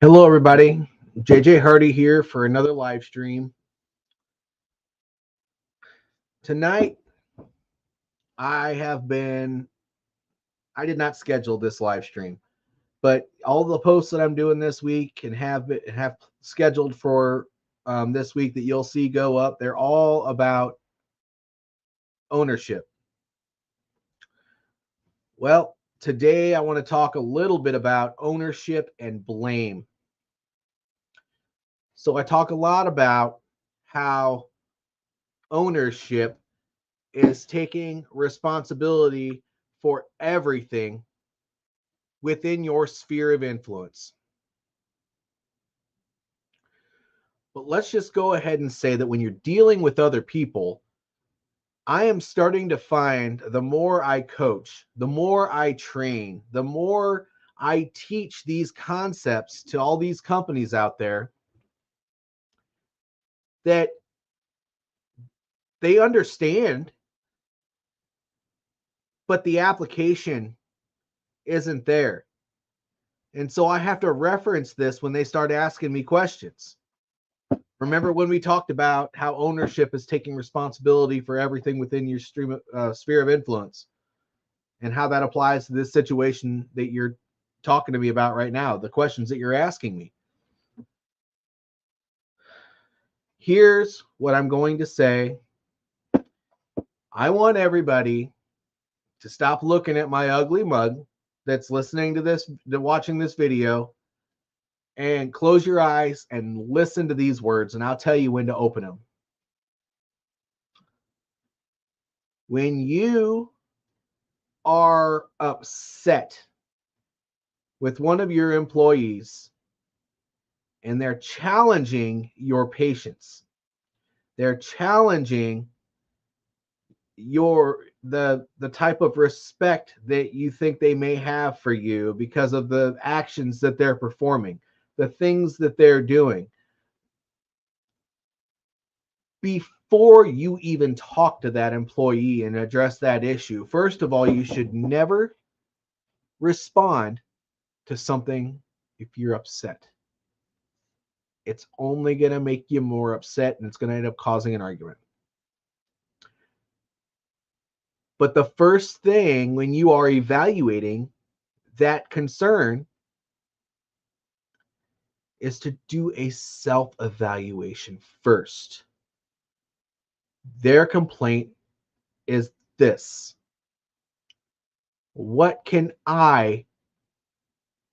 Hello, everybody. JJ Hardy here for another live stream. Tonight, I did not schedule this live stream, but all the posts that I'm doing this week and have scheduled for this week that you'll see go up, they're all about ownership. Well, today I want to talk a little bit about ownership and blame. So I talk a lot about how ownership is taking responsibility for everything within your sphere of influence. But let's just go ahead and say that when you're dealing with other people, I am starting to find the more I coach, the more I train, the more I teach these concepts to all these companies out there, that they understand, but the application isn't there. And so I have to reference this when they start asking me questions. Remember when we talked about how ownership is taking responsibility for everything within your sphere of influence, and how that applies to this situation that you're talking to me about right now, the questions that you're asking me. Here's what I'm going to say. I want everybody to stop looking at my ugly mug that's listening to this, watching this video, and close your eyes and listen to these words, and I'll tell you when to open them. When you are upset with one of your employees and they're challenging your patience, they're challenging the type of respect that you think they may have for you because of the actions that they're performing, the things that they're doing, before you even talk to that employee and address that issue, first of all, you should never respond to something if you're upset. It's only going to make you more upset, and it's going to end up causing an argument. But the first thing when you are evaluating that concern is to do a self-evaluation first. Their complaint is this: what can I,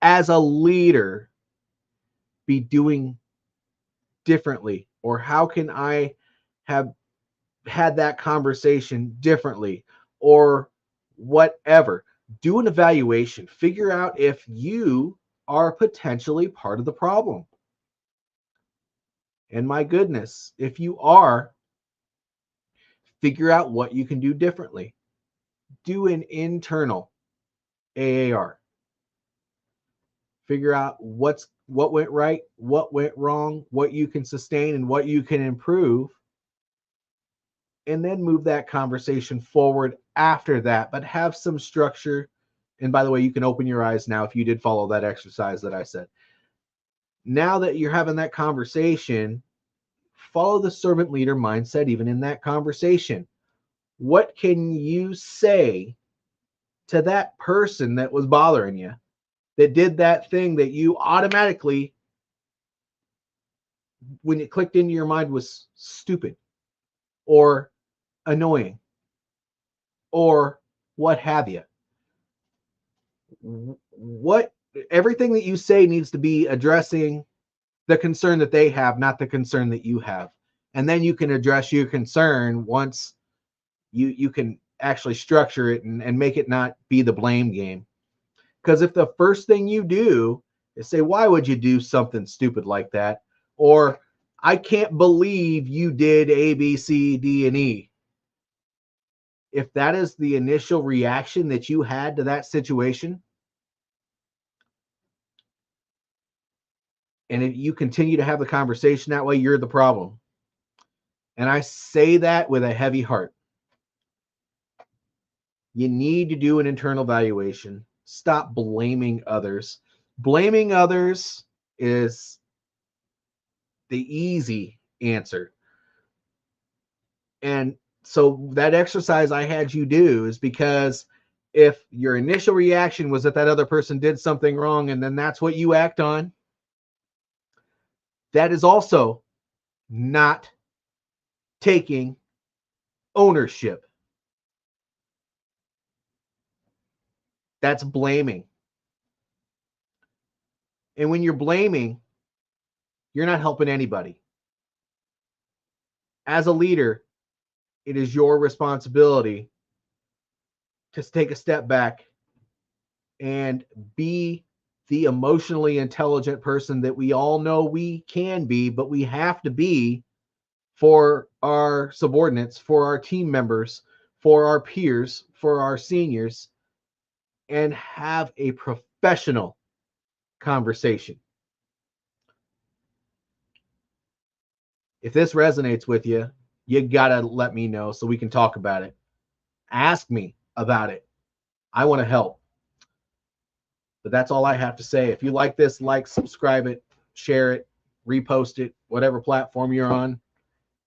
as a leader, be doing differently? Or how can I have had that conversation differently? Or whatever. Do an evaluation. Figure out if you are potentially part of the problem. And my goodness, if you are, figure out what you can do differently. Do an internal AAR. Figure out what went right, what went wrong, what you can sustain, and what you can improve. And then move that conversation forward after that, but have some structure. And by the way, you can open your eyes now if you did follow that exercise that I said. Now that you're having that conversation, follow the servant leader mindset even in that conversation. What can you say to that person that was bothering you, that did that thing that you automatically, when it clicked into your mind, was stupid or annoying or what have you? What everything that you say needs to be addressing the concern that they have, not the concern that you have. And then you can address your concern once you can actually structure it and make it not be the blame game. Because if the first thing you do is say, why would you do something stupid like that? Or I can't believe you did A, B, C, D, and E. If that is the initial reaction that you had to that situation, and if you continue to have the conversation that way, you're the problem. And I say that with a heavy heart. You need to do an internal evaluation. Stop blaming others. Blaming others is the easy answer. And so that exercise I had you do is because if your initial reaction was that other person did something wrong and then that's what you act on, that is also not taking ownership. That's blaming. And when you're blaming, you're not helping anybody. As a leader, it is your responsibility to take a step back and be the emotionally intelligent person that we all know we can be, but we have to be for our subordinates, for our team members, for our peers, for our seniors, and have a professional conversation. If this resonates with you, you gotta let me know so we can talk about it. Ask me about it. I want to help. But that's all I have to say. If you like this, like, subscribe it, share it, repost it, whatever platform you're on.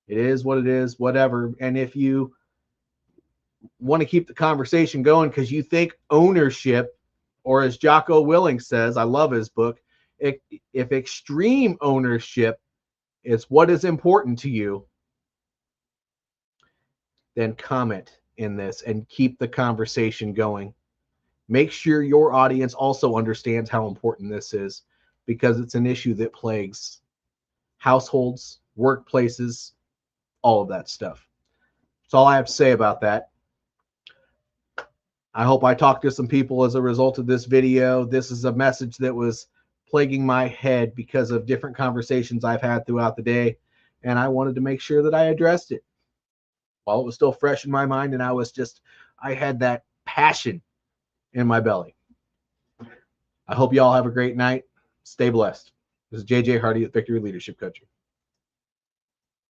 It is what it is, whatever. And if you want to keep the conversation going because you think ownership, or as Jocko Willink says, I love his book, if extreme ownership is what is important to you, then comment in this and keep the conversation going. Make sure your audience also understands how important this is, because it's an issue that plagues households, workplaces, all of that stuff. That's all I have to say about that. I hope I talked to some people as a result of this video. This is a message that was plaguing my head because of different conversations I've had throughout the day, and I wanted to make sure that I addressed it while it was still fresh in my mind, and I had that passion in my belly. I hope you all have a great night. Stay blessed. This is JJ Hardy with Victory Leadership Coaching.